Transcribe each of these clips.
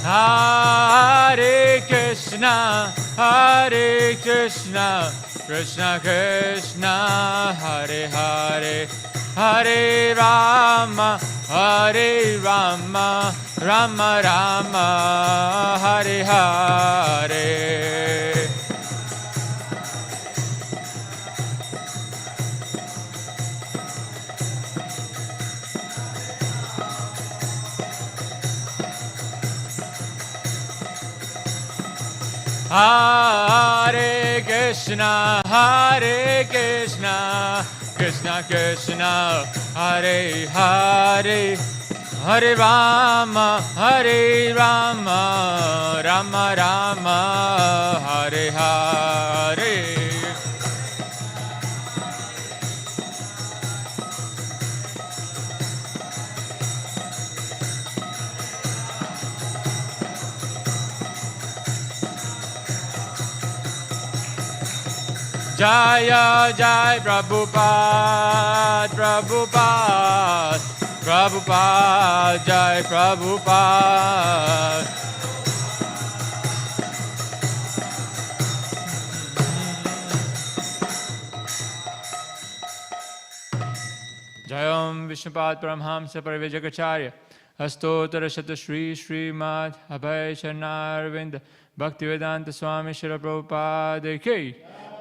Hare Krishna, Krishna Krishna, Hare Hare, Hare Rama, Rama Rama, Hare Hare. Hare Krishna, Krishna Krishna, Hare Hare, Hare Rama, Rama Rama, Hare Hare. Jaya Jai Prabhupada, Prabhupada, Jai Prabhupada. Jayam Vishnupad Paramhamsa Parivajagacharya Astottara Shata Śrīmad Bhāgavatam Bhaktivedanta Swami Śrīla Prabhupada Ki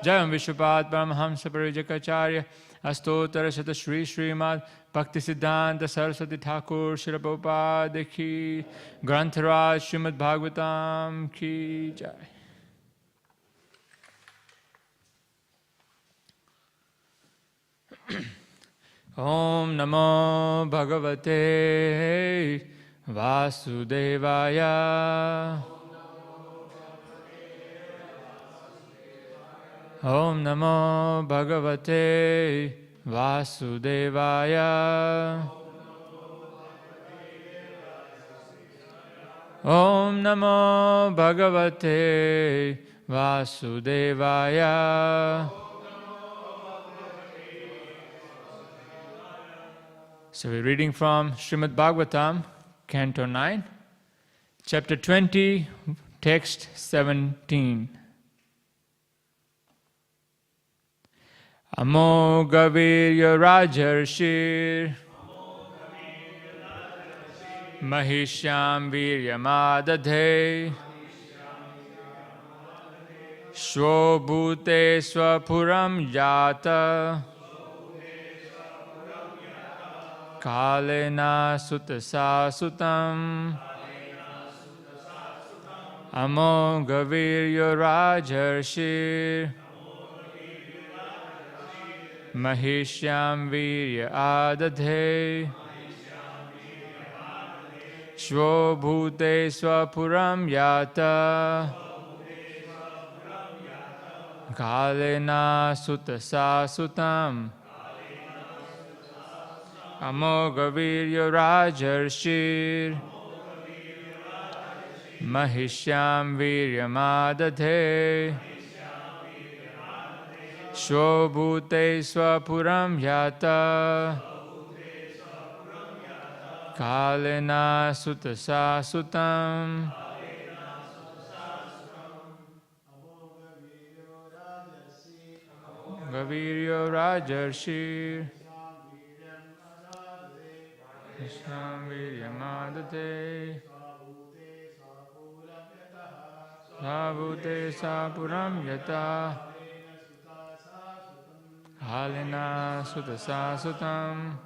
Jayam Vishnupad Paramhamsa Parivajagacharya Astottara Shata Śrīmad Bhaktivedanta Saraswati Thakur Śrīla Prabhupada Ki Grantharaj Śrīmad Bhāgavatam Ki Jai. Om Namo Bhagavate Vasudevaya. Om Namo Bhagavate Vasudevaya. Om Namo Bhagavate Vasudevaya. So we're reading from Śrīmad Bhāgavatam, Canto 9, Chapter 20, Text 17. Amogavirya Rajarshir Mahishyam Viryamadadhe Shvobhute Swapuram Yata Kalena Sutasa Sutam Amogavirya Rajarshir Mahishyam Virya Adadhe Shvobhute Swapuram Yata Kalena Sutasa Sutam Amogavirya Rajarshir Mahishyam Viryamadadhe Shvobhute Swapuram Yata Kalena Sutasa Sutam Amogavirya Rajarshir Mahishyam Viryamadadhe Shvobhute Swapuram Yata Kalena Sutasa Sutam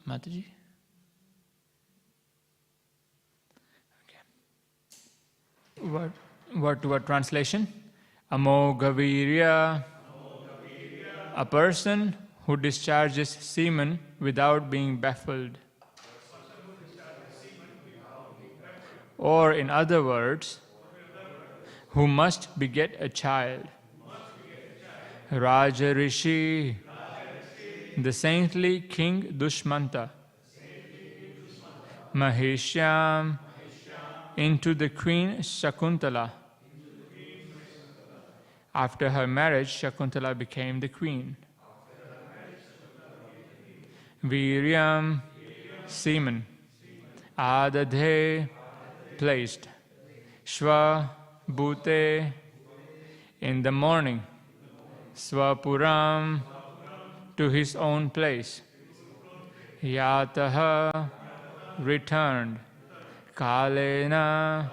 Mataji? Okay. Word translation? Amoghavirya, a person who discharges semen without being baffled. Or in other words, who must beget a child. Raja Rishi, the saintly King Dushmanta. Maheshyam, into the queen Shakuntala. After her marriage, Shakuntala became the queen. Viryam, semen. Adadhe, placed. Shva, bhute, in the morning. Swapuram, to his own place. Yataha, returned. Kalena,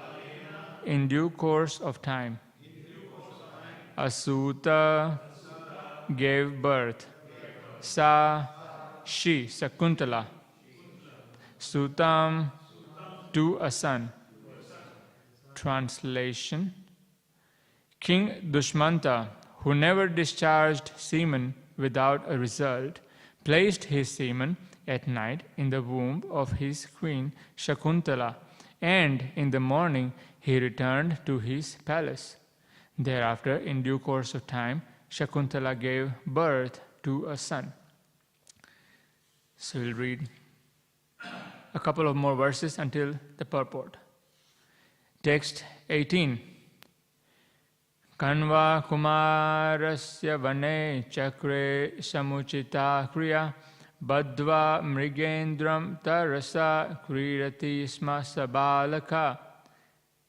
in due course of time. Asuta, gave birth. Sa, she, Sakuntala. Sutam, to a son. Translation: King Dushmanta, who never discharged semen without a result, placed his semen at night in the womb of his queen Shakuntala, and in the morning he returned to his palace. Thereafter, in due course of time, Shakuntala gave birth to a son. So we'll read a couple of more verses until the purport. Text 18. Kanva kumarasya vane chakre samuchita kriya badva mrigendram tarasa krirati sma sabalaka.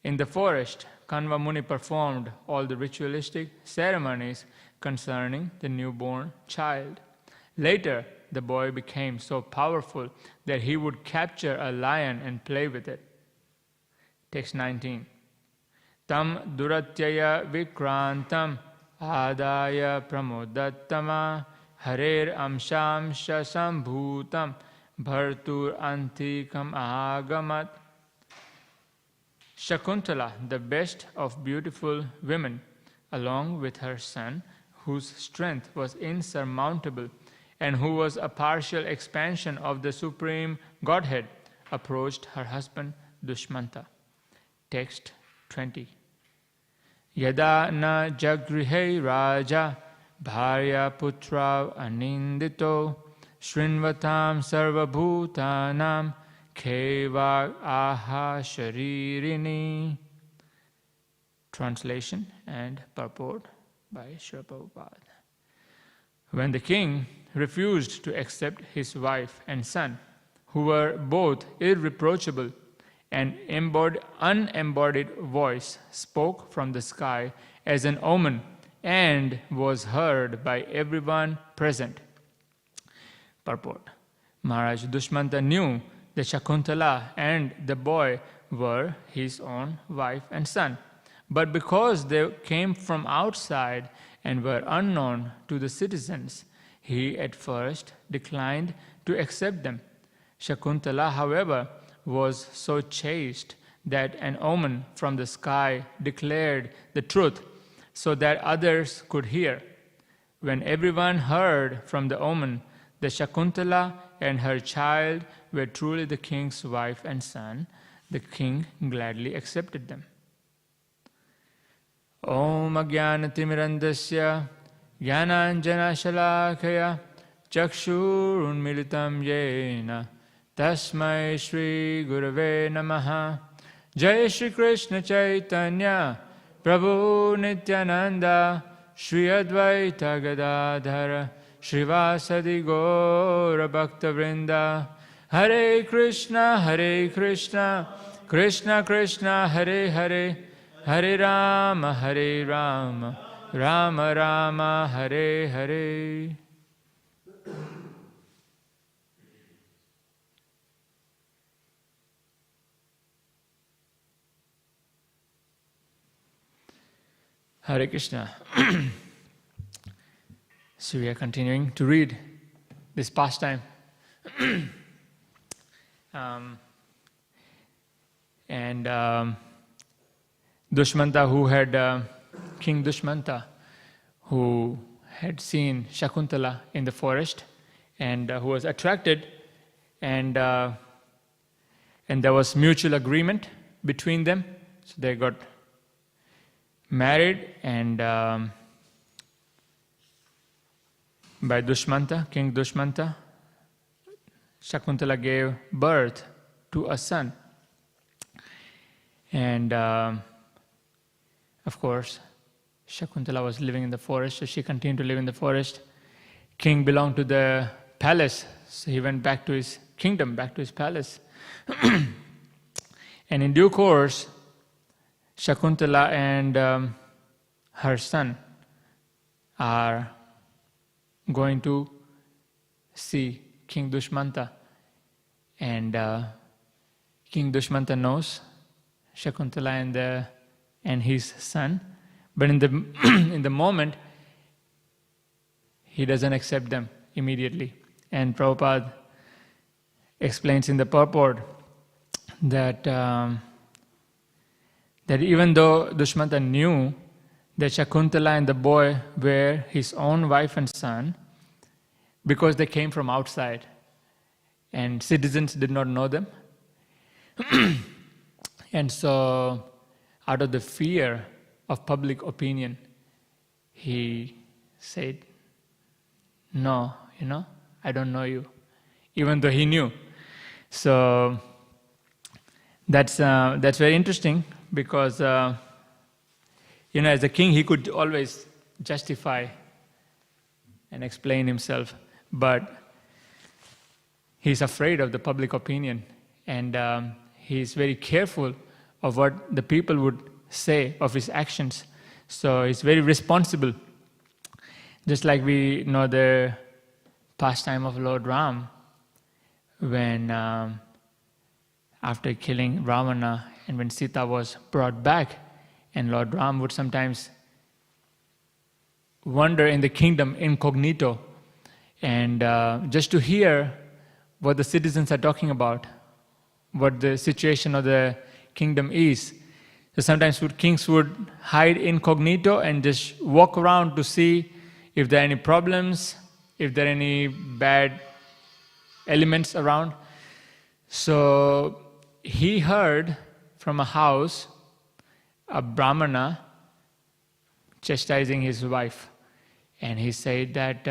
In the forest, Kanva Muni performed all the ritualistic ceremonies concerning the newborn child. Later, the boy became so powerful that he would capture a lion and play with it. Text 19. Tam duratyaya vikrantam adaya pramodattama Hare amsham shasambhutam bhartur antikam agamat. Shakuntala, the best of beautiful women, along with her son, whose strength was insurmountable and who was a partial expansion of the Supreme Godhead, approached her husband Dushmanta. Text 20. Yada na jagrihe raja bharya putra anindito shrinvatam sarvabhutanam keva aha sharirini. Translation and purport by Srila Prabhupada. When the king refused to accept his wife and son, who were both irreproachable, an unembodied voice spoke from the sky as an omen and was heard by everyone present. Purport. Maharaj Dushmanta knew that Shakuntala and the boy were his own wife and son, but because they came from outside and were unknown to the citizens, he at first declined to accept them. Shakuntala, however, was so chaste that an omen from the sky declared the truth so that others could hear. When everyone heard from the omen that Shakuntala and her child were truly the king's wife and son, the king gladly accepted them. Om Ajnanatimirandasya Jnananjana Shalakaya Chakshurunmilitam Yena Tasmai Shri Gurave Namaha. Jai Shri Krishna Chaitanya Prabhu Nityananda Shri Advaita Gadadhara Shrivasadi Gaura Bhaktavrinda. Hare Krishna, Krishna Krishna, Hare Hare, Hare Rama, Rama Rama, Hare Hare. Hare Krishna. So we are continuing to read this pastime. And Dushmanta, who had King Dushmanta, who had seen Shakuntala in the forest, and who was attracted, and there was mutual agreement between them. So they got married, and by Dushmanta, King Dushmanta, Shakuntala gave birth to a son. And of course, Shakuntala was living in the forest, so she continued to live in the forest. King belonged to the palace, so he went back to his kingdom, back to his palace. And in due course, Shakuntala and her son are going to see King Dushmanta. And King Dushmanta knows Shakuntala and his son, but in the moment, he doesn't accept them immediately. And Prabhupada explains in the purport that even though Dushmanta knew that Shakuntala and the boy were his own wife and son, because they came from outside and citizens did not know them, and so out of the fear of public opinion, he said, "No, I don't know you," even though he knew. So that's very interesting, because as a king, he could always justify and explain himself, but he's afraid of the public opinion, and he's very careful of what the people would say of his actions. So he's very responsible. Just like we know the pastime of Lord Ram, when after killing Ravana and when Sita was brought back, and Lord Ram would sometimes wander in the kingdom incognito, and just to hear what the citizens are talking about, what the situation of the kingdom is. So sometimes kings would hide incognito and just walk around to see if there are any problems, if there are any bad elements around. So he heard from a house a Brahmana chastising his wife, and he said that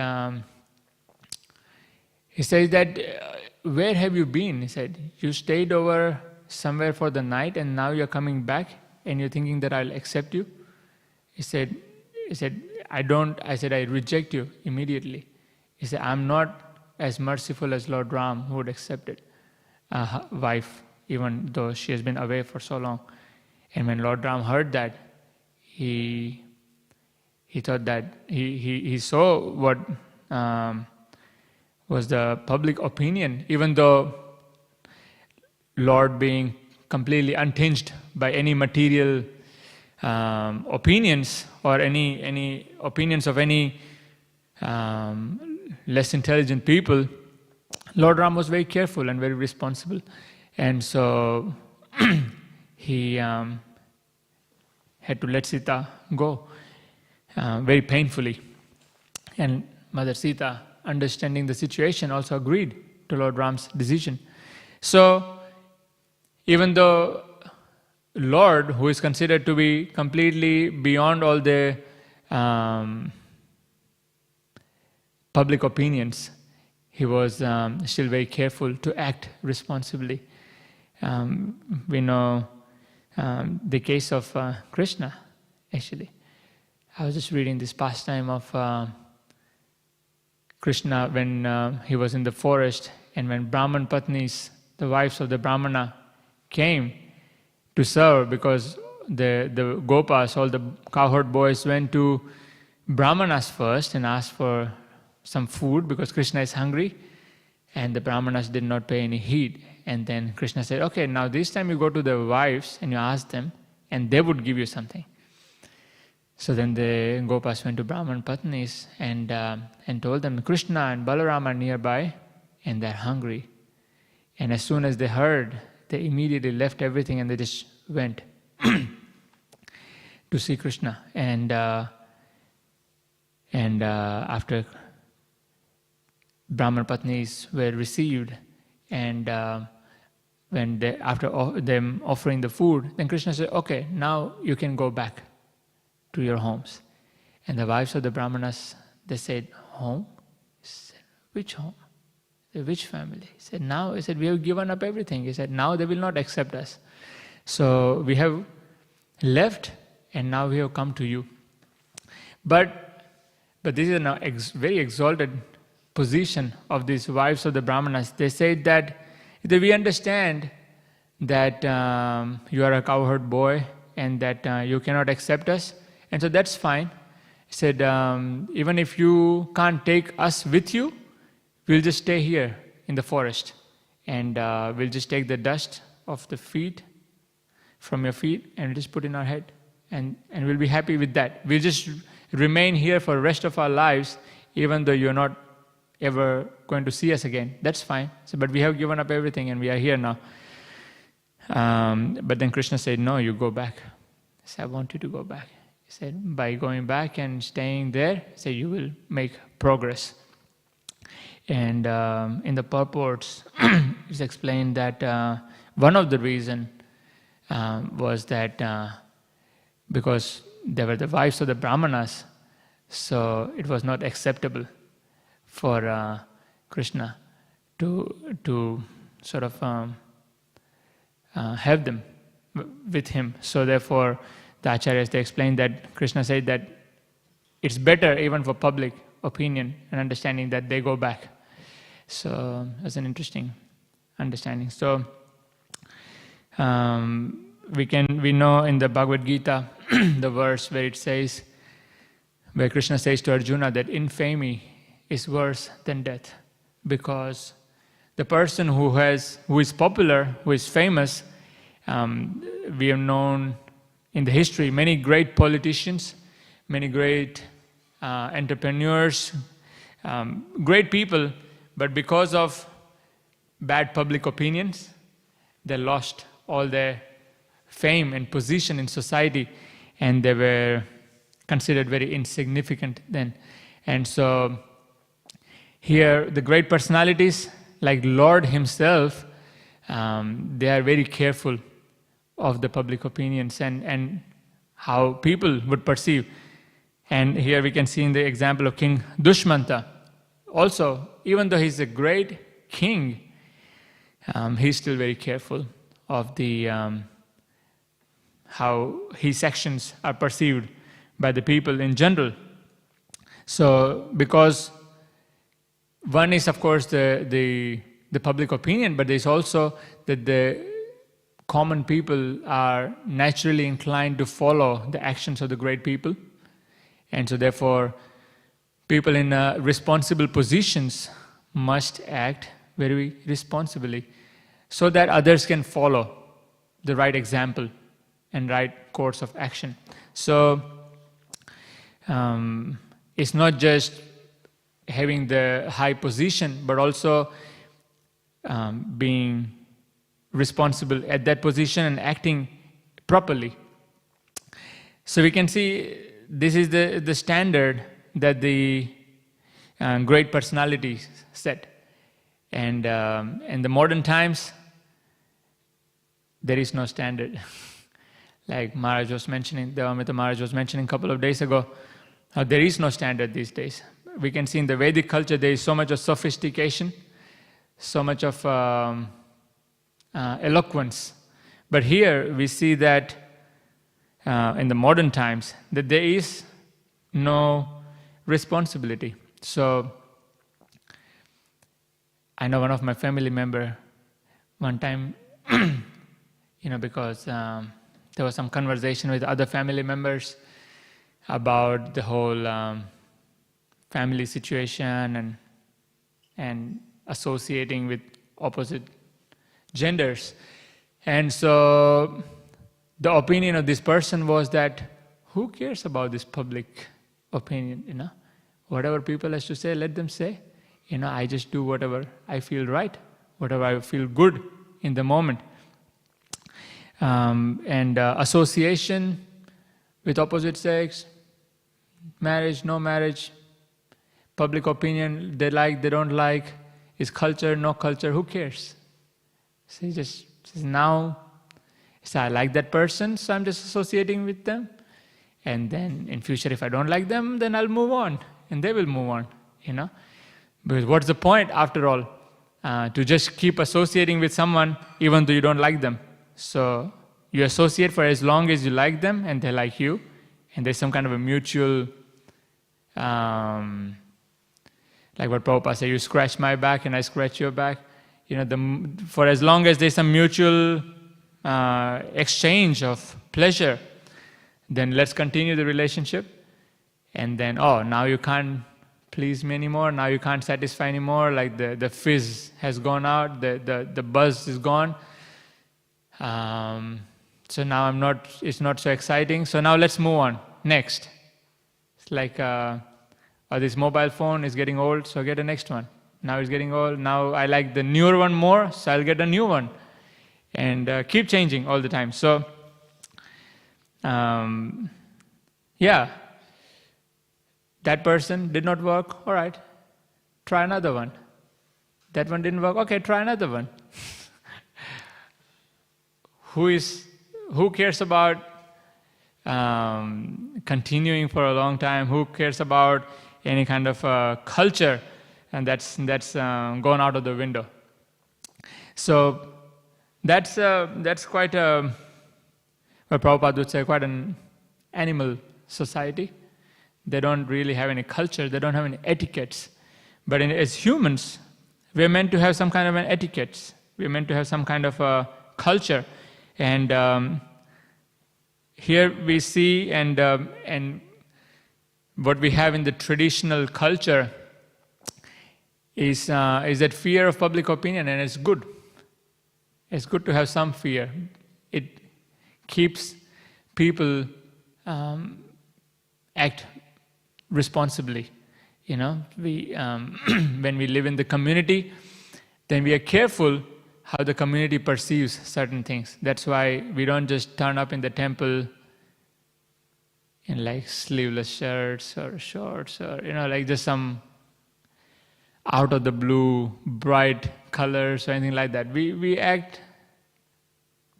where have you been? He said, you stayed over somewhere for the night and now you're coming back and you're thinking that I'll accept you? He said, I don't. I said, I reject you immediately. He said, I'm not as merciful as Lord Ram, who would accept it, a wife, even though she has been away for so long. And when Lord Ram heard that, he thought that he saw what was the public opinion, even though Lord, being completely untinged by any material opinions or any opinions of any less intelligent people, Lord Ram was very careful and very responsible. And so he had to let Sita go very painfully. And Mother Sita, understanding the situation, also agreed to Lord Ram's decision. So even though Lord, who is considered to be completely beyond all the public opinions, he was still very careful to act responsibly. We know the case of Krishna, actually. I was just reading this pastime of Krishna when he was in the forest, and when Brahman Patnis, the wives of the Brahmana, came to serve, because the Gopas, all the cowherd boys, went to Brahmanas first and asked for some food because Krishna is hungry, and the Brahmanas did not pay any heed. And then Krishna said, okay, now this time you go to the wives and you ask them, and they would give you something. So then the Gopas went to Brahman Patnis and told them, Krishna and Balaram are nearby and they're hungry. And as soon as they heard, they immediately left everything and they just went to see Krishna. And after Brahman Patnis were received, and after them offering the food, then Krishna said, okay, now you can go back to your homes. And the wives of the Brahmanas, they said, home? He said, which home? He said, which family? He said, now, he said, we have given up everything. He said, now they will not accept us. So we have left and now we have come to you. But this is a very exalted position of these wives of the Brahmanas. They said that we understand that you are a cowherd boy and that you cannot accept us, and so that's fine. He said, even if you can't take us with you, we'll just stay here in the forest, and we'll just take the dust of the feet, from your feet, and just put in our head, and we'll be happy with that. We'll just remain here for the rest of our lives, even though you're not ever going to see us again. That's fine. So, but we have given up everything and we are here now. But then Krishna said, no, you go back. He said, I want you to go back. He said, by going back and staying there, so you will make progress. And in the purports, it's explained that one of the reasons was that because they were the wives of the Brahmanas, so it was not acceptable for Krishna to sort of have them with him. So therefore, the Acharyas, they explained that Krishna said that it's better even for public opinion and understanding that they go back. So that's an interesting understanding. So we know in the Bhagavad Gita the verse where it says, where Krishna says to Arjuna that infamy is worse than death, because the person who is popular, who is famous, we have known in the history many great politicians, many great entrepreneurs, great people, but because of bad public opinions, they lost all their fame and position in society, and they were considered very insignificant then. And so here, the great personalities like Lord himself, they are very careful of the public opinions and how people would perceive. And here we can see in the example of King Dushmanta. Also, even though he's a great king, he's still very careful of the how his actions are perceived by the people in general. So, because one is, of course, the public opinion, but there's also that the common people are naturally inclined to follow the actions of the great people. And so therefore, people in responsible positions must act very responsibly so that others can follow the right example and right course of action. So it's not just having the high position, but also being responsible at that position and acting properly. So we can see this is the standard that the great personalities set. And in the modern times, there is no standard. Like Maharaj was mentioning, Devamrita Maharaj was mentioning a couple of days ago, there is no standard these days. We can see in the Vedic culture there is so much of sophistication, so much of eloquence. But here we see that in the modern times that there is no responsibility. So I know one of my family member one time, because there was some conversation with other family members about the whole family situation and associating with opposite genders. And so the opinion of this person was that, who cares about this public opinion, Whatever people has to say, let them say. I just do whatever I feel right, whatever I feel good in the moment. And association with opposite sex, marriage, no marriage, public opinion, they like, they don't like, is culture, no culture, who cares? So just now, so I like that person, so I'm just associating with them. And then in future, if I don't like them, then I'll move on, and they will move on, Because what's the point, after all, to just keep associating with someone even though you don't like them? So you associate for as long as you like them and they like you, and there's some kind of a mutual, like what Prabhupada said, you scratch my back and I scratch your back. For as long as there's some mutual exchange of pleasure, then let's continue the relationship. And then, now you can't please me anymore, now you can't satisfy anymore, like the fizz has gone out, the buzz is gone. So now it's not so exciting, so now let's move on, next. It's like, this mobile phone is getting old, so get the next one. Now it's getting old, now I like the newer one more, so I'll get a new one. And keep changing all the time. So, that person did not work, all right, try another one. That one didn't work, okay, try another one. Who cares about continuing for a long time? Who cares about any kind of culture? And that's gone out of the window. So that's quite a, what Prabhupada would say, quite an animal society. They don't really have any culture, they don't have any etiquettes. But as humans, we're meant to have some kind of an etiquette. We're meant to have some kind of a culture. And here we see, and what we have in the traditional culture is that fear of public opinion, and it's good. It's good to have some fear. It keeps people act responsibly. We when we live in the community, then we are careful how the community perceives certain things. That's why we don't just turn up in the temple in like sleeveless shirts or shorts or like just some out of the blue bright colors or anything like that. We act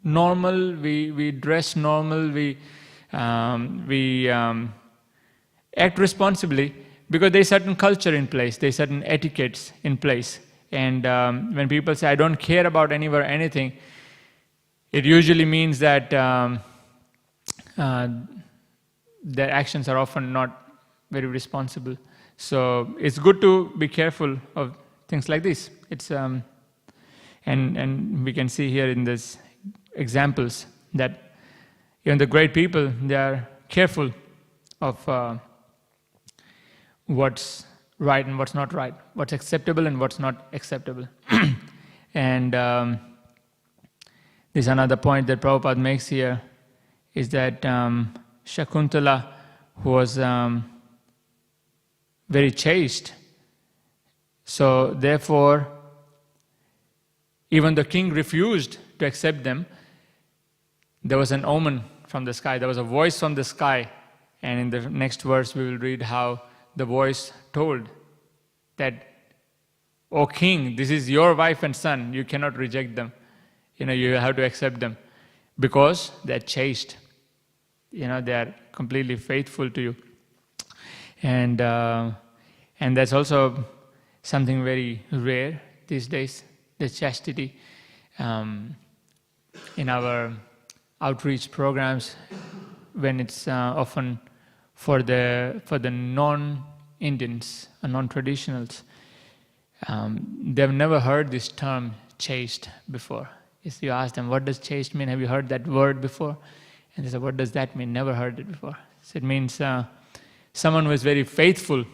normal, we dress normal, we act responsibly, because there's certain culture in place, there's certain etiquettes in place. And when people say, I don't care about anyone or anything, it usually means that their actions are often not very responsible. So it's good to be careful of things like this. It's and we can see here in these examples that even the great people, they are careful of what's right and what's not right, what's acceptable and what's not acceptable. And there's another point that Prabhupada makes here, is that Shakuntala, who was very chaste, so therefore, even the king refused to accept them, there was an omen from the sky, there was a voice from the sky, and in the next verse we will read how the voice told that, "O king, this is your wife and son, you cannot reject them. You have to accept them because they're chaste. They are completely faithful to you." And that's also something very rare these days, the chastity. In our outreach programs, when it's often for the non-Indians, non-traditionals, they've never heard this term chaste before. If you ask them, what does chaste mean? Have you heard that word before? And they say, what does that mean? Never heard it before. So it means someone who is very faithful.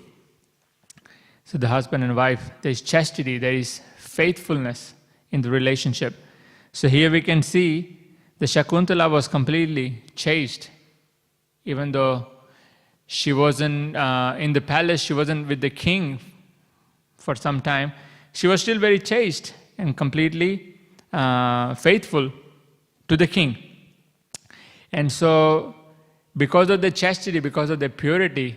So the husband and wife, there is chastity, there is faithfulness in the relationship. So here we can see the Shakuntala was completely chaste. Even though she wasn't in the palace, she wasn't with the king for some time, she was still very chaste. and completely faithful to the king. And so, because of the chastity, because of the purity,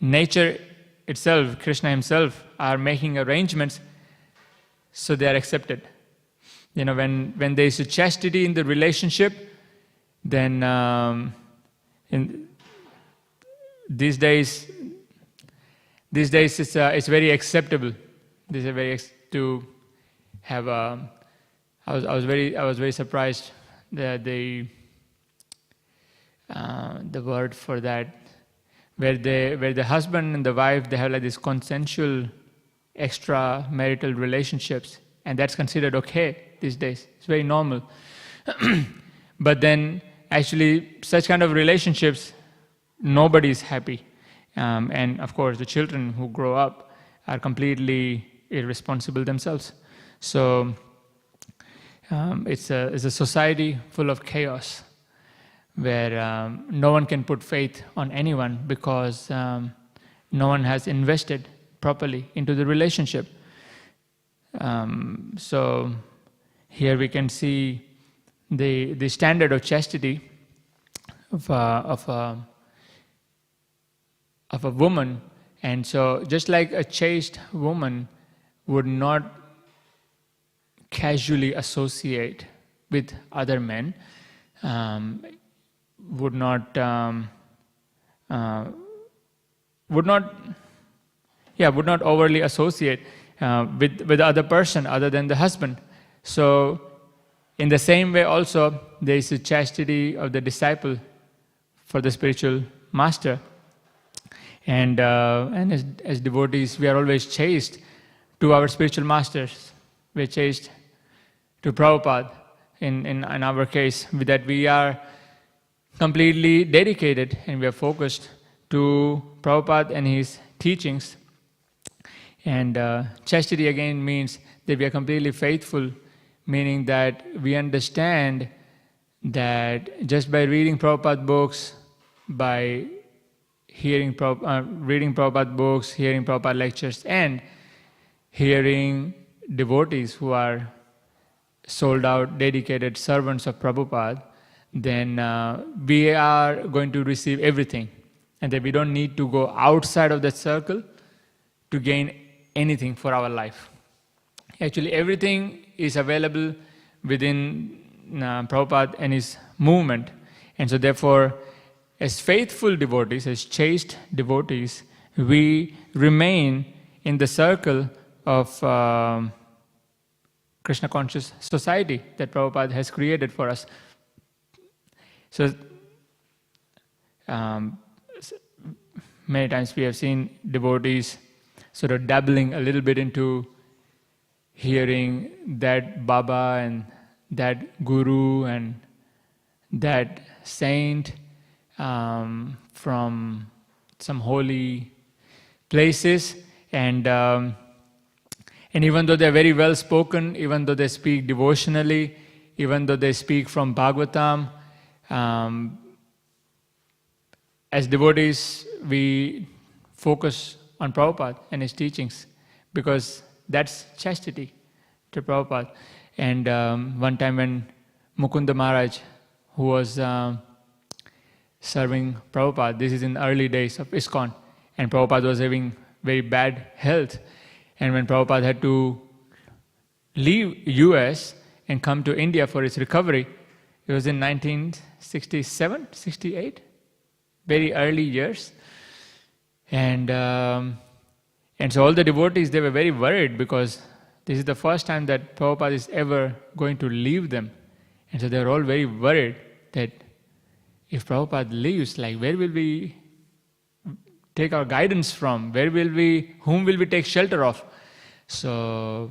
nature itself, Krishna himself, are making arrangements so they are accepted. When there is a chastity in the relationship, then in these days it's very acceptable. These are very to have a. I was very surprised that the word for that, where the husband and the wife, they have like this consensual extramarital relationships, and that's considered okay these days. It's very normal. But then actually such kind of relationships, nobody is happy. And of course the children who grow up are completely irresponsible themselves. So it's a society full of chaos, where no one can put faith on anyone because no one has invested properly into the relationship. So here we can see the standard of chastity of a woman. And so just like a chaste woman would not casually associate with other men, would not overly associate with the other person other than the husband. So in the same way also, there is a chastity of the disciple for the spiritual master. And as devotees, we are always chaste to our spiritual masters. We are chaste to Prabhupada in our case, with that we are completely dedicated and we are focused to Prabhupada and his teachings. And chastity again means that we are completely faithful, meaning that we understand that just by reading Prabhupada books, by reading Prabhupada books, hearing Prabhupada lectures, and hearing devotees who are sold out, dedicated servants of Prabhupada, then we are going to receive everything. And that we don't need to go outside of that circle to gain anything for our life. Actually, everything is available within Prabhupada and his movement. And so therefore, as faithful devotees, as chaste devotees, we remain in the circle of Krishna conscious society that Prabhupada has created for us. So many times we have seen devotees sort of dabbling a little bit into hearing that Baba and that Guru and that saint from some holy places, and even though they're very well spoken, even though they speak devotionally, even though they speak from Bhagavatam, as devotees we focus on Prabhupada and his teachings because that's chastity to Prabhupada. And one time when Mukunda Maharaj, who was serving Prabhupada, this is in early days of ISKCON, and Prabhupada was having very bad health, and when Prabhupada had to leave US and come to India for his recovery, it was in 1967, 68, very early years. And so all the devotees, they were very worried because this is the first time that Prabhupada is ever going to leave them. And so they were all very worried that if Prabhupada leaves, like where will we take our guidance from? Whom will we take shelter of? So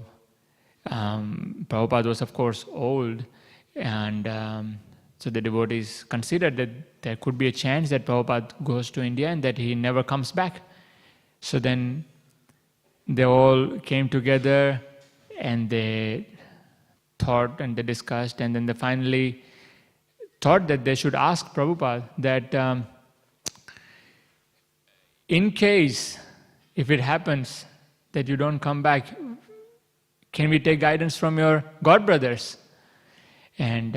Prabhupada was of course old, and so the devotees considered that there could be a chance that Prabhupada goes to India and that he never comes back. So then they all came together and they thought and they discussed, and then they finally thought that they should ask Prabhupada that in case, if it happens that you don't come back? Can we take guidance from your god brothers? And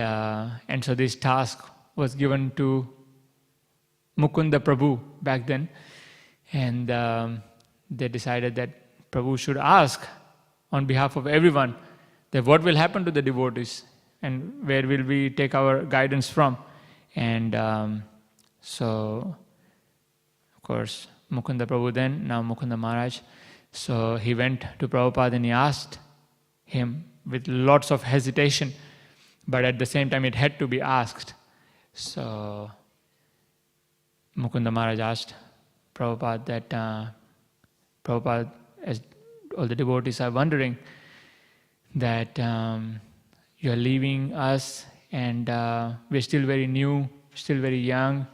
so this task was given to Mukunda Prabhu back then. And they decided that Prabhu should ask on behalf of everyone that what will happen to the devotees and where will we take our guidance from. And so, of course, Mukunda Prabhu then, now Mukunda Maharaj, so he went to Prabhupada and he asked him with lots of hesitation, but at the same time it had to be asked. So Mukunda Maharaj asked Prabhupada that, Prabhupada, as all the devotees are wondering, that you are leaving us and we're still very new, still very young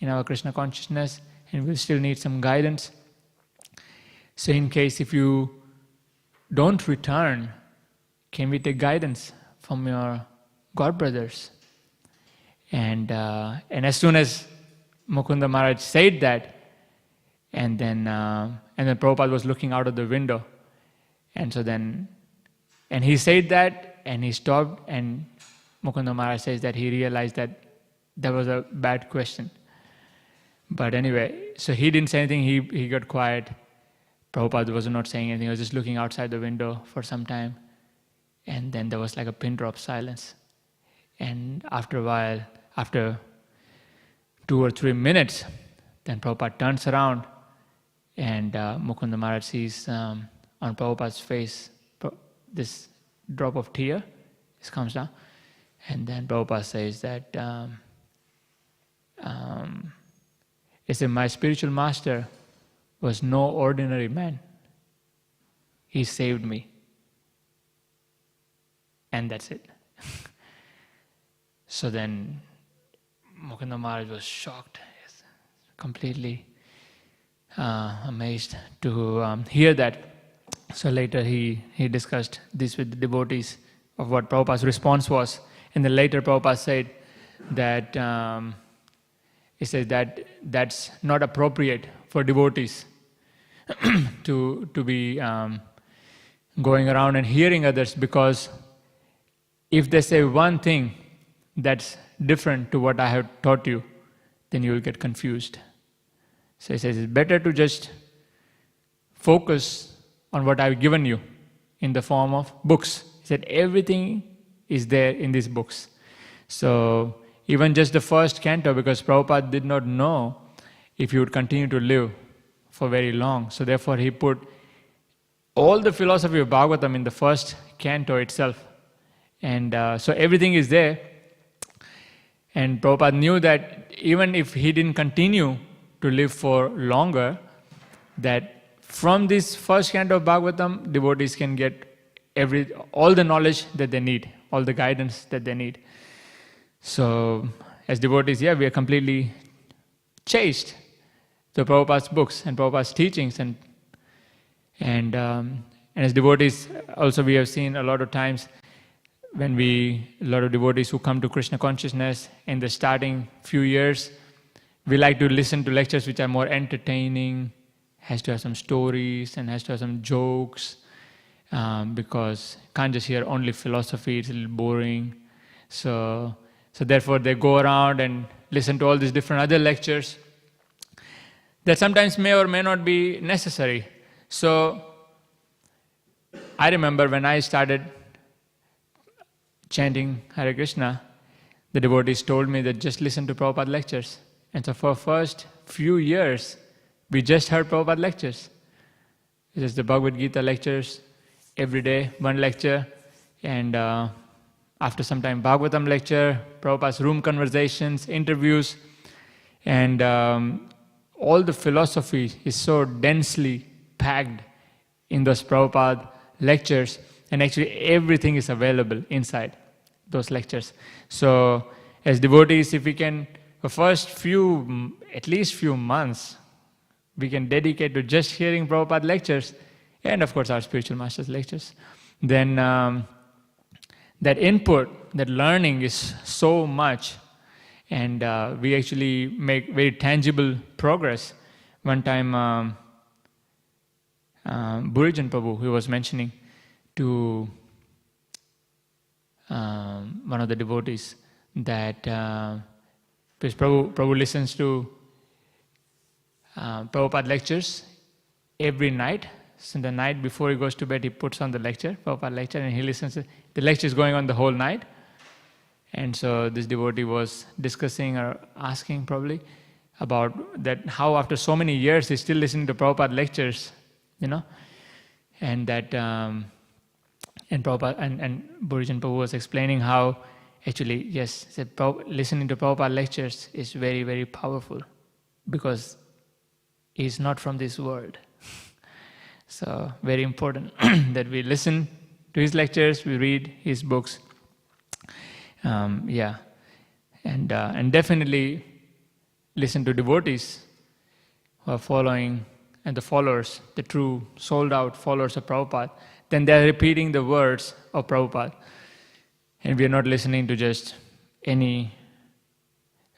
in our Krishna consciousness, and we still need some guidance. So in case if you don't return, can we take guidance from your god brothers? And as soon as Mukunda Maharaj said that, and then Prabhupada was looking out of the window, and he said that, and he stopped, and Mukunda Maharaj says that he realized that that was a bad question. But anyway, so he didn't say anything, he got quiet. Prabhupada was not saying anything, he was just looking outside the window for some time. And then there was like a pin drop silence. And after a while, after 2 or 3 minutes, then Prabhupada turns around and Mukunda Maharaj sees on Prabhupada's face this drop of tear. This comes down. And then Prabhupada says that, he said, my spiritual master was no ordinary man. He saved me. And that's it. So then Mukunda Maharaj was shocked, completely amazed to hear that. So later he discussed this with the devotees of what Prabhupada's response was. And then later Prabhupada said that, he said that that's not appropriate for devotees to be going around and hearing others, because if they say one thing that's different to what I have taught you, then you will get confused. So he says it's better to just focus on what I've given you in the form of books. He said everything is there in these books. So even just the first canto, because Prabhupada did not know if he would continue to live for very long. So therefore he put all the philosophy of Bhagavatam in the first canto itself. And so everything is there. And Prabhupada knew that even if he didn't continue to live for longer, that from this first canto of Bhagavatam, devotees can get all the knowledge that they need, all the guidance that they need. So as devotees, we are completely chased to Prabhupada's books and Prabhupada's teachings. And as devotees, also we have seen a lot of times when a lot of devotees who come to Krishna consciousness in the starting few years, we like to listen to lectures which are more entertaining, has to have some stories and has to have some jokes, because can't just hear only philosophy, it's a little boring. So therefore they go around and listen to all these different other lectures that sometimes may or may not be necessary. So I remember when I started chanting Hare Krishna, the devotees told me that just listen to Prabhupada lectures. And so for first few years, we just heard Prabhupada lectures. It is the Bhagavad Gita lectures, every day, one lecture. And after some time, Bhagavatam lecture, Prabhupada's room conversations, interviews. And all the philosophy is so densely packed in those Prabhupada lectures. And actually everything is available inside those lectures. So as devotees, if we can, the first at least few months, we can dedicate to just hearing Prabhupada lectures, and of course our spiritual masters' lectures, then that input, that learning is so much, and we actually make very tangible progress. One time, Burijan Prabhu, who was mentioning to one of the devotees that because Prabhu listens to Prabhupada lectures every night. So the night before he goes to bed, he puts on the lecture, Prabhupada lecture, and he listens to the lecture is going on the whole night. And so this devotee was discussing or asking probably about that how after so many years he's still listening to Prabhupada lectures, and that and Prabhupada and Burijan Prabhu was explaining how actually yes, listening to Prabhupada lectures is very, very powerful because he's not from this world. So very important that we listen to his lectures, we read his books. And definitely listen to devotees who are following, and the followers, the true sold-out followers of Prabhupada. Then they are repeating the words of Prabhupada, and we are not listening to just any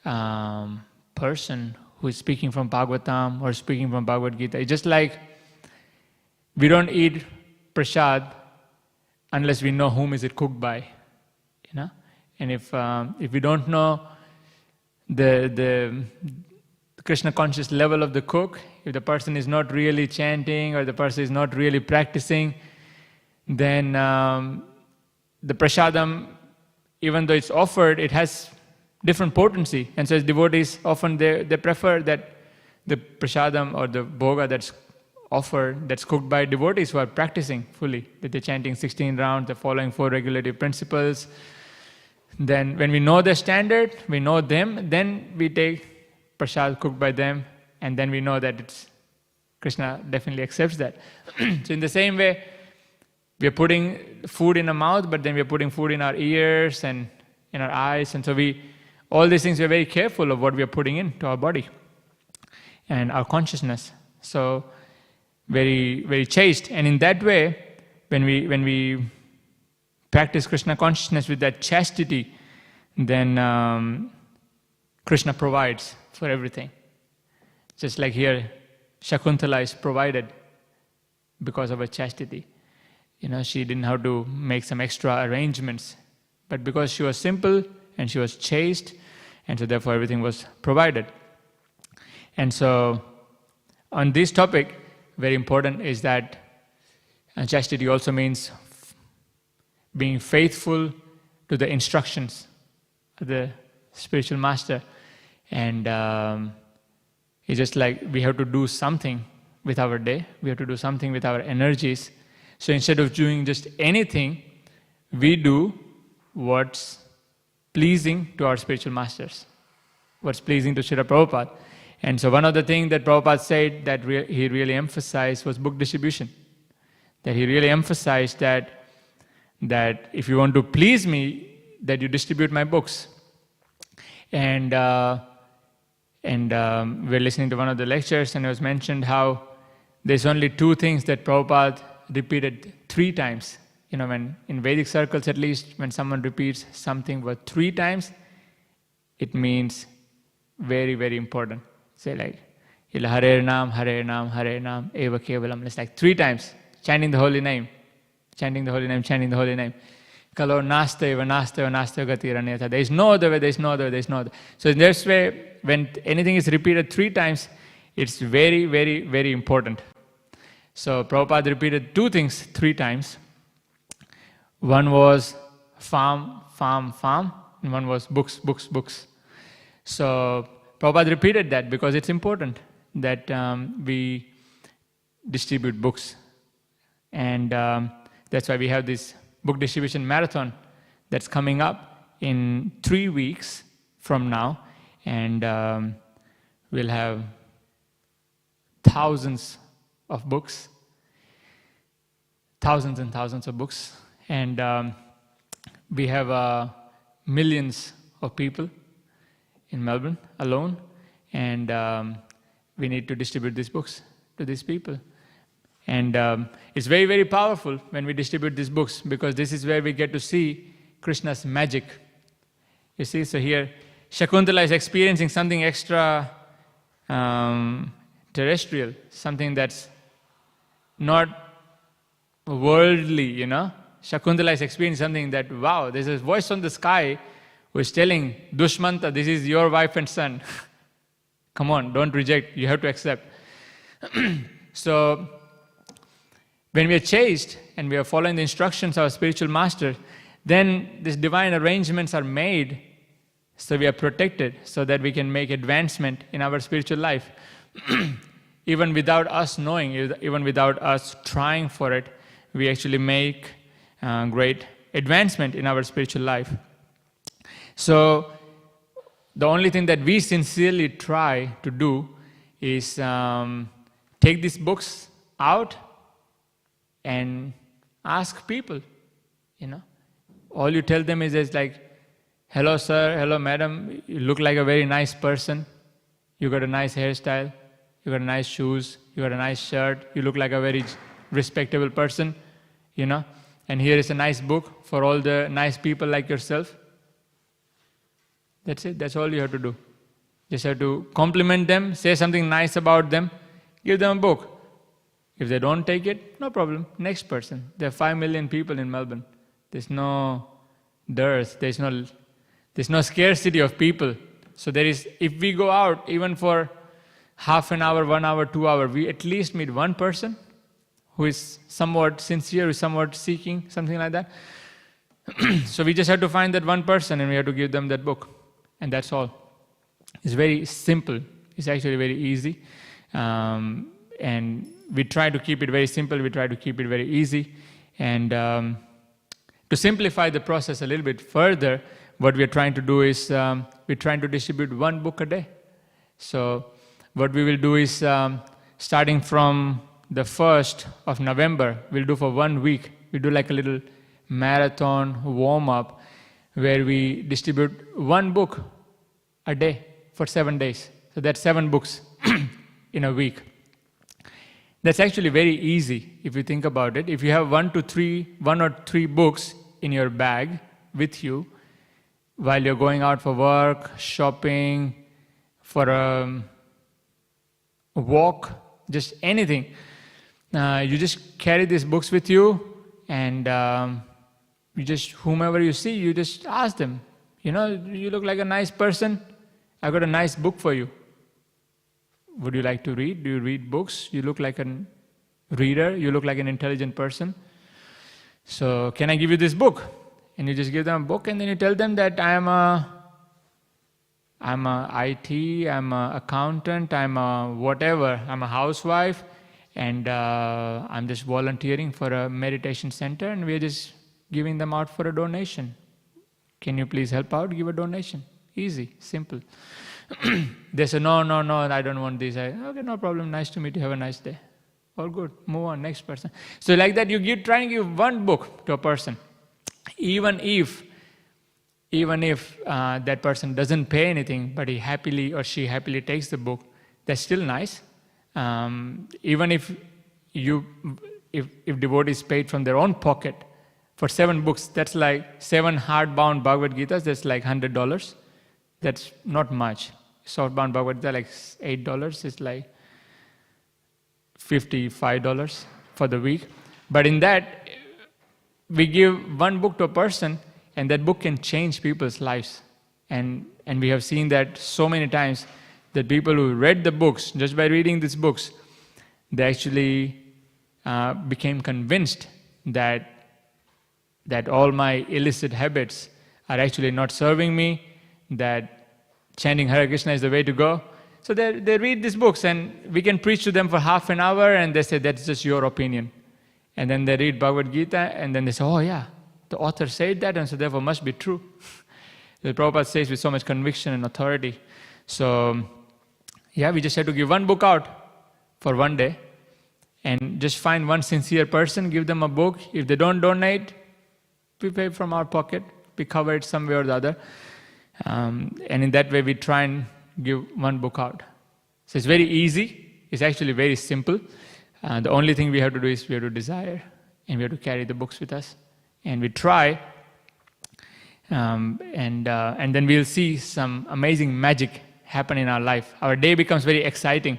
person who is speaking from Bhagavatam or speaking from Bhagavad Gita. It's just like we don't eat prasad unless we know whom is it cooked by, And if we don't know the Krishna conscious level of the cook, if the person is not really chanting or the person is not really practicing, then the prasadam, even though it's offered, it has different potency. And so as devotees, often they prefer that the prasadam or the bhoga that's offered, that's cooked by devotees who are practicing fully, that they're chanting 16 rounds, they're following 4 regulative principles. Then when we know the standard, we know them, then we take prasad cooked by them, and then we know that it's Krishna definitely accepts that. So in the same way, we are putting food in our mouth, but then we are putting food in our ears and in our eyes, and so all these things we are very careful of what we are putting into our body and our consciousness. So very, very chaste. And in that way, when we practice Krishna consciousness with that chastity, then Krishna provides for everything. Just like here, Shakuntala is provided because of her chastity. She didn't have to make some extra arrangements, but because she was simple and she was chaste, and so therefore everything was provided. And so on this topic, very important is that chastity also means being faithful to the instructions of the spiritual master. And it's just like we have to do something with our day, we have to do something with our energies. So instead of doing just anything, we do what's pleasing to our spiritual masters, what's pleasing to Srila Prabhupada. And so one of the things that Prabhupada said that he really emphasized was book distribution. That he really emphasized that if you want to please me, that you distribute my books. And we're listening to one of the lectures, and it was mentioned how there's only 2 things that Prabhupada repeated 3 times. When in Vedic circles at least, when someone repeats something for 3 times, it means very, very important. Say like, Hare Nam, Hare Nam, Hare Nam, Eva Kevalam. It's like 3 times, chanting the holy name, chanting the holy name, chanting the holy name. Kalo nasteva, nasteva, nasteva gati ranyata. There is no other way, there is no other way, there is no other. So in this way, when anything is repeated 3 times, it's very, very, very important. So Prabhupada repeated 2 things 3 times. One was farm, farm, farm, and one was books, books, books. So Prabhupada repeated that because it's important that we distribute books. And that's why we have this book distribution marathon that's coming up in 3 weeks from now. And we'll have thousands of books, thousands and thousands of books. And we have millions of people in Melbourne alone, and we need to distribute these books to these people. And it's very, very powerful when we distribute these books, because this is where we get to see Krishna's magic. You see, so here Shakuntala is experiencing something extra terrestrial, something that's not worldly, Shakuntala is experiencing something that, wow, there's a voice from the sky who is telling, Dushmanta, this is your wife and son. Come on, don't reject, you have to accept. So, when we are chaste and we are following the instructions of our spiritual master, then these divine arrangements are made so we are protected, so that we can make advancement in our spiritual life. Even without us knowing, even without us trying for it, we actually make great advancement in our spiritual life. So, the only thing that we sincerely try to do is take these books out and ask people, All you tell them is like, hello sir, hello madam, you look like a very nice person, you got a nice hairstyle, you got nice shoes, you got a nice shirt, you look like a very respectable person, and here is a nice book for all the nice people like yourself. That's it, that's all you have to do. Just have to compliment them, say something nice about them, give them a book. If they don't take it, no problem, next person. There are 5 million people in Melbourne. There's no dearth, there's no scarcity of people. So if we go out even for half an hour, 1 hour, 2 hours, we at least meet one person who is somewhat sincere, who is somewhat seeking, something like that. So we just have to find that one person and we have to give them that book. And that's all. It's very simple. It's actually very easy. And we try to keep it very simple. We try to keep it very easy. And to simplify the process a little bit further, what we are trying to do is we're trying to distribute one book a day. So what we will do is starting from the 1st of November, we'll do for 1 week. We do like a little marathon warm-up where we distribute one book a day for 7 days. So that's 7 books in a week. That's actually very easy if you think about it. If you have 1 or 3 books in your bag with you while you're going out for work, shopping, for a walk, just anything, you just carry these books with you, and whomever you see, you just ask them, you look like a nice person, I got a nice book for you. Would you like to read? Do you read books? You look like a reader, you look like an intelligent person. So can I give you this book? And you just give them a book, and then you tell them that I'm a IT, I'm a accountant, I'm a whatever, I'm a housewife, and I'm just volunteering for a meditation center, and we're just giving them out for a donation. Can you please help out? Give a donation. Easy, simple. They say, no, I don't want this. Okay, no problem, nice to meet you, have a nice day. All good, move on, next person. So like that, you try and give one book to a person. Even if that person doesn't pay anything, but he happily or she happily takes the book, that's still nice. Even if devotees paid from their own pocket for 7 books, that's like 7 hardbound Bhagavad Gitas, that's like $100. That's not much. Softbound Bhagavad Gita, like $8, it's like $55 for the week. But in that, we give one book to a person, and that book can change people's lives. And we have seen that so many times, that people who read the books, just by reading these books, they actually became convinced that all my illicit habits are actually not serving me, that chanting Hare Krishna is the way to go. So they read these books, and we can preach to them for half an hour, and they say, that's just your opinion. And then they read Bhagavad Gita, and then they say, oh yeah, the author said that, and so therefore must be true. The Prabhupada says with so much conviction and authority. So, yeah, we just have to give one book out for 1 day, and just find one sincere person, give them a book. If they don't donate, we pay from our pocket, we cover it some way or the other. And in that way, we try and give one book out. So it's very easy. It's actually very simple. The only thing we have to do is we have to desire, and we have to carry the books with us. And we try, and then we'll see some amazing magic happen in our life. Our day becomes very exciting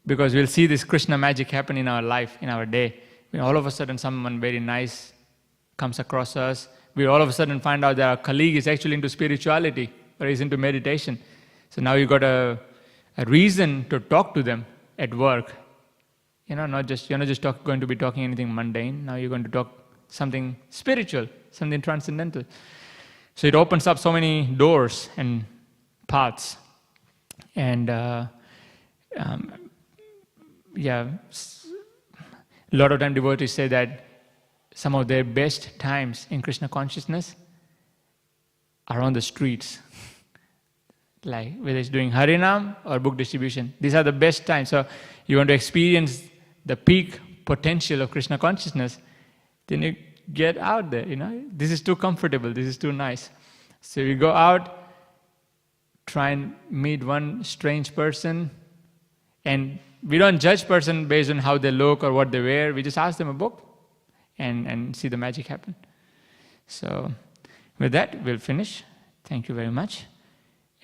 Because we'll see this Krishna magic happen in our life, in our day. When all of a sudden someone very nice comes across us, we all of a sudden find out that our colleague is actually into spirituality or is into meditation. So now you got a reason to talk to them at work. You're not just going to be talking anything mundane. Now you're going to talk something spiritual, something transcendental. So it opens up so many doors and paths. And a lot of time devotees say that some of their best times in Krishna consciousness are on the streets. Like whether it's doing Harinam or book distribution. These are the best times. So you want to experience the peak potential of Krishna consciousness, then you get out there, This is too comfortable, this is too nice. So you go out, try and meet one strange person, and we don't judge person based on how they look or what they wear. We just ask them a book and see the magic happen. So with that, we'll finish. Thank you very much.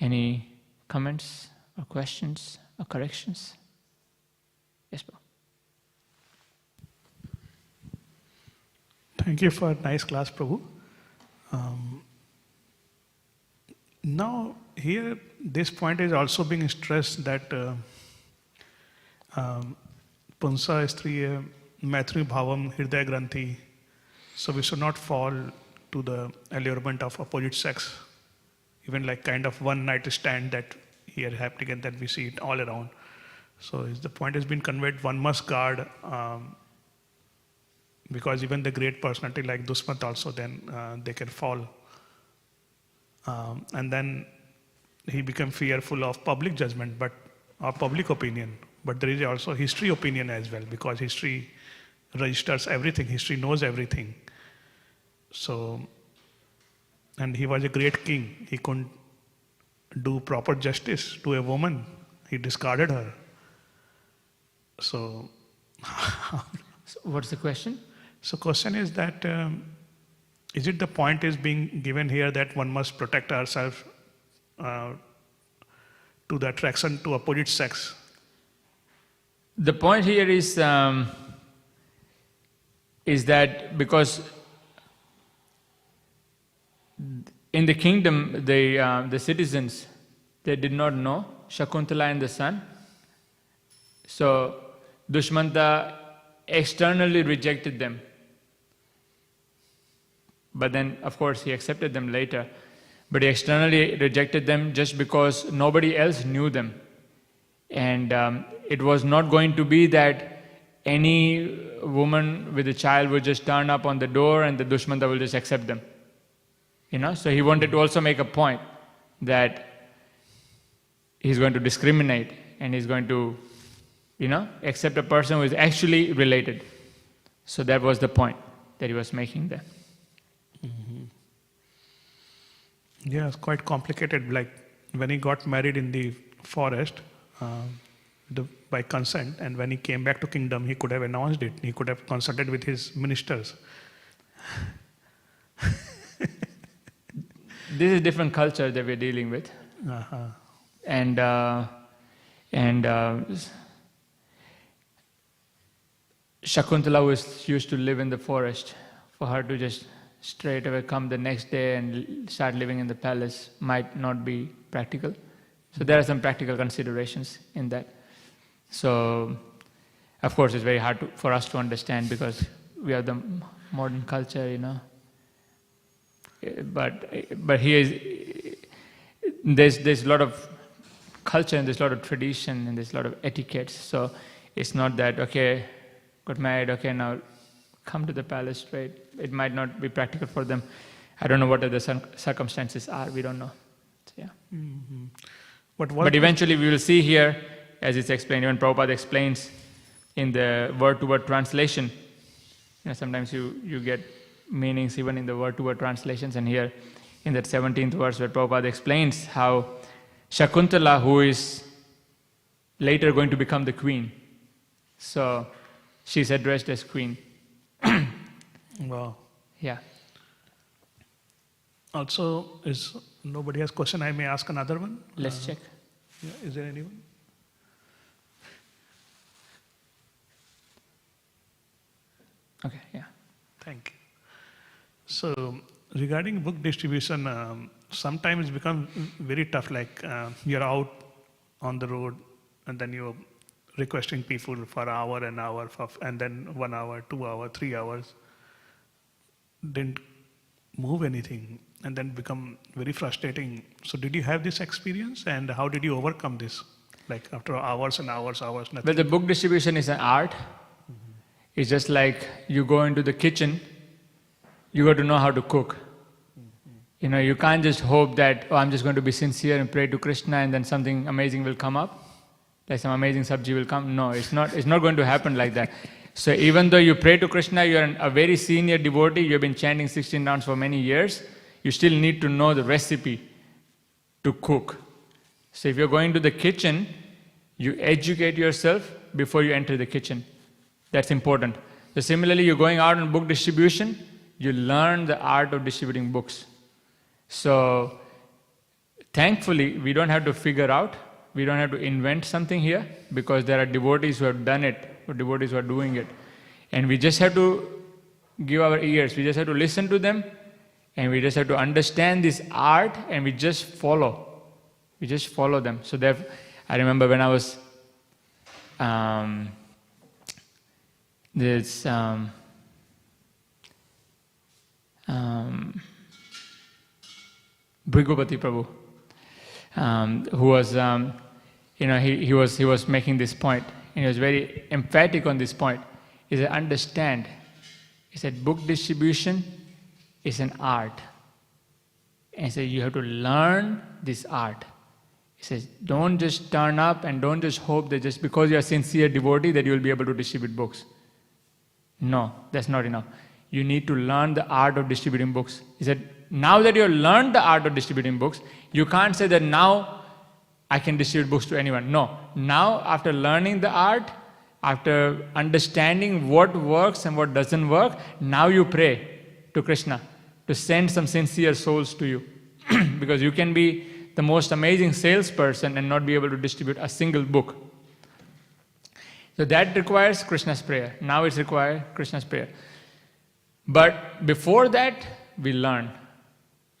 Any comments or questions or corrections? Yes, Prabhu. Thank you for a nice class, Prabhu. Now, here, this point is also being stressed that Punsa Striya Maitri Bhavam Hridaya Granthi. So we should not fall to the allurement of opposite sex. Even like kind of one night stand that here happening and that we see it all around. So the point has been conveyed, one must guard, because even the great personality like Dusmat also then they can fall. And then he became fearful of public judgment or public opinion. But there is also history opinion as well, because history registers everything, history knows everything. So, and he was a great king. He couldn't do proper justice to a woman. He discarded her. So what's the question? So question is that, is it the point is being given here that one must protect ourselves to the attraction to opposite sex? The point here is that because in the kingdom, the citizens, they did not know Shakuntala and the son. So Dushmanta externally rejected them. But then, of course, he accepted them later. But he externally rejected them just because nobody else knew them. And it was not going to be that any woman with a child would just turn up on the door and the Dushmanta will just accept them. So he wanted to also make a point that he's going to discriminate and he's going to, accept a person who is actually related. So that was the point that he was making there. Mm-hmm. Yeah, it's quite complicated. Like when he got married in the forest by consent, and when he came back to kingdom, he could have announced it. He could have consulted with his ministers. This is a different culture that we're dealing with. Uh-huh. And Shakuntala was used to live in the forest. For her to just straight away come the next day and start living in the palace might not be practical. So there are some practical considerations in that. So, of course, it's very hard for us to understand because we are the modern culture, But here there's a lot of culture and there's a lot of tradition and there's a lot of etiquette. So it's not that, okay, got married, okay, now come to the palace straight. It might not be practical for them. I don't know what the circumstances are. We don't know. So, yeah. Mm-hmm. But eventually we will see here, as it's explained, even Prabhupada explains in the word-to-word translation. Sometimes you get meanings even in the word-to-word translations. And here in that 17th verse where Prabhupada explains how Shakuntala, who is later going to become the queen, so she's addressed as queen. Wow. Yeah. Also, nobody has question, I may ask another one? Let's check. Yeah, is there anyone? Okay, yeah. Thank you. So, regarding book distribution, sometimes it becomes very tough. Like you're out on the road, and then you're requesting people for an hour, and then 1 hour, 2 hours, 3 hours. Didn't move anything, and then become very frustrating. So, did you have this experience, and how did you overcome this? Like after hours and hours, nothing. Well, the book distribution is an art. It's just like you go into the kitchen, you got to know how to cook. You know, you can't just hope that, oh, I'm just going to be sincere and pray to Krishna and then something amazing will come up, like some amazing sabji will come. No, it's not going to happen like that. So even though you pray to Krishna, you're a very senior devotee, you've been chanting 16 rounds for many years, you still need to know the recipe to cook. So if you're going to the kitchen, you educate yourself before you enter the kitchen. That's important. So similarly, you're going out on book distribution, you learn the art of distributing books. So thankfully, we don't have to figure out, we don't have to invent something here, because there are devotees who have done it, or devotees who are doing it. And we just have to give our ears, we just have to listen to them, and we just have to understand this art, and we just follow. We just follow them. So I remember when I was Bhagavati Prabhu, who was, he was making this point, and he was very emphatic on this point. He said, understand. He said, book distribution is an art. And he said, you have to learn this art. He says, don't just turn up and don't just hope that just because you're a sincere devotee that you will be able to distribute books. No, that's not enough. You need to learn the art of distributing books. He said, now that you have learned the art of distributing books, you can't say that now I can distribute books to anyone. No, now after learning the art, after understanding what works and what doesn't work, now you pray to Krishna to send some sincere souls to you. Because you can be the most amazing salesperson and not be able to distribute a single book. So that requires Krishna's prayer. Now it's required Krishna's prayer. But before that, we learn.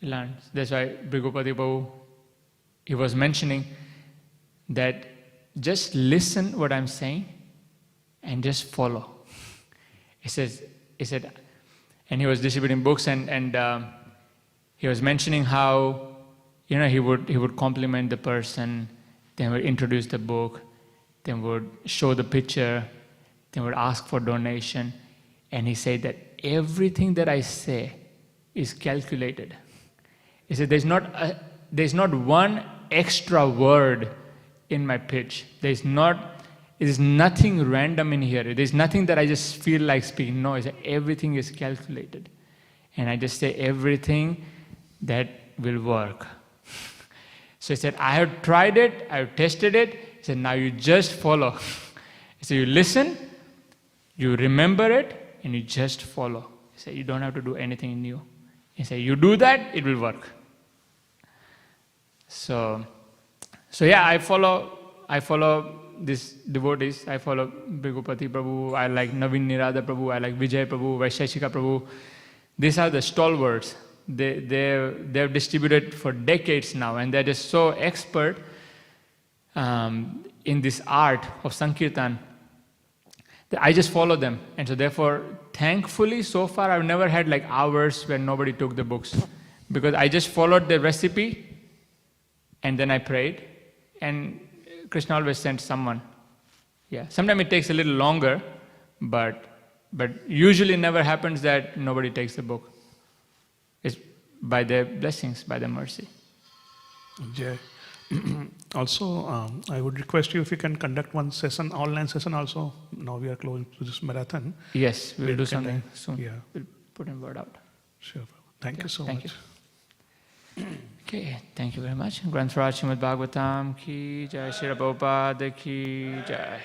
That's why Bhagavati Prabhu, he was mentioning that just listen what I'm saying and just follow. He said, and he was distributing books and he was mentioning how, he would compliment the person, then would introduce the book, then would show the picture, then would ask for donation. And he said that everything that I say is calculated. He said there's not one extra word in my pitch. It is nothing random in here. There's nothing that I just feel like speaking. No, everything is calculated. And I just say everything that will work. So he said, I have tried it, I have tested it. He said, now you just follow. He said, you listen, you remember it, and you just follow. He said, you don't have to do anything new. He said, you do that, it will work. So yeah, I follow these devotees. I follow Bhagavati Prabhu, I like Navin Nirada Prabhu, I like Vijay Prabhu, Vaisheshika Prabhu. These are the stalwarts. They've distributed for decades now, and they're just so expert in this art of Sankirtan that I just follow them. And so therefore, thankfully, so far I've never had like hours where nobody took the books, because I just followed the recipe and then I prayed, and Krishna always sent someone. Yeah, sometimes it takes a little longer, but usually never happens that nobody takes the book. It's by their blessings, by their mercy. Jai. Also, I would request you if you can conduct one session, online session also. Now we are close to this marathon. Yes, we'll do something soon. Yeah. We'll put in word out. Sure. Thank you so Thank much. you. Okay, thank you very much. Granth Raj Śrīmad Bhāgavatam ki jai, Śrīla Prabhupada ki jai.